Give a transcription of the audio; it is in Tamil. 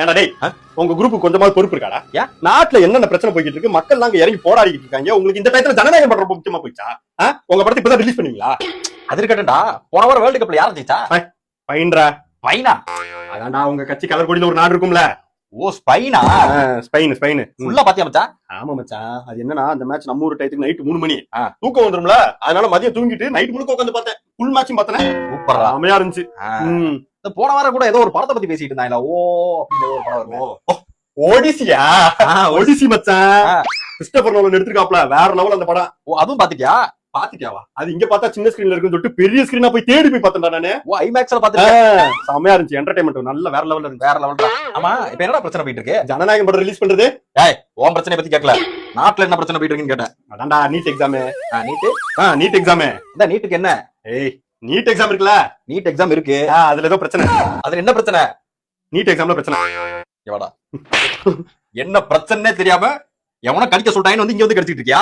ஏன்டா டேய், உங்க குரூப் கொஞ்சமாவது பொறுப்பு இருக்காடா? நாட்டுல என்னென்ன பிரச்சனை போய்கிட்டு இருக்கு, மக்கள் நாங்க இறங்கி போராடிட்டு இருக்காங்க. உங்களுக்கு இந்த டயத்துல ஜனநாயகம் பண்ற முக்கியமா போயிடுச்சா? உங்க படத்தை இப்பதான் ரிலீஸ் பண்ணுவீங்களா? அது இருக்கட்டும்டா, போன வாரம் வேர்ல்டு கப்ல யார் ஜெயிச்சா? ஸ்பெயின்டா. ஸ்பெயினா? அதான்டா உங்க கட்சி கலர் கொடியில ஒரு நாடு இருக்கும்ல. ஓ ஸ்பெயினா? ஸ்பெயின் ஸ்பெயின் ஃபுல்லா பாத்தியா மச்சான்? ஆமா மச்சான். அது என்னன்னா, அந்த மேட்ச் நம்ம ஊர் டயத்துக்கு நைட் 3 மணி தூக்கம் வந்துரும்ல. அதனால மதியம் தூங்கிட்டு நைட் முழுக்க உட்காந்து பார்த்தேன். ஃபுல் மேட்சும் பார்த்தேன். சூப்பரா செமையா இருந்துச்சு. போன வாரம் கூட ஏதோ ஒரு படத்தை பத்தி பேசிட்டு இருந்தாங்களா? ஓ அப்படின்னு ஒரு படம் வருமே. ஓடிசியா? ஓடிசி மச்சான். கிறிஸ்டோபர் நோலன் எடுத்துருக்காப்ல, வேற லெவல் அந்த படம். ஓ அதுவும் பாத்துட்டியா? பாத்துட்டியாவா? அது இங்க பார்த்தா சின்ன ஸ்கிரீன்ல இருக்குன்னு சொல்லிட்டு பெரிய ஸ்கிரீனா போய் தேடி போய் பார்த்தேன்டா நானு. ஓ ஐமேக்ஸ்ல பாத்துட்டேன். செமையா இருந்துச்சு. என்டர்டைன்மெண்ட் நல்ல வேற லெவல்ல இருந்துச்சு. வேற லெவல் தான். ஆமா இப்ப என்னடா பிரச்சனை போயிட்டு இருக்கு? ஜனநாயகம் படம் ரிலீஸ் பண்றது. ஏய் உன் பிரச்சனை பத்தி கேட்கல, நாட்டுல என்ன பிரச்சனை போயிட்டு இருக்குன்னு கேட்டேன். அதான்டா NEET exam. NEET NEET exam. இந்த நீட்டுக்கு என்ன? ஏய் நீட் எக்ஸாம் இருக்குல்ல? நீட் எக்ஸாம் இருக்கு. அதுல ஏதோ பிரச்சனை. அதுல என்ன பிரச்சனை? நீட் எக்ஸாம்ல பிரச்சனை. எவடா என்ன பிரச்சனை தெரியாம எவனா கடிக்க சொல்லிட்டாங்கன்னு வந்து இங்க வந்து கடிச்சிட்டு இருக்கியா?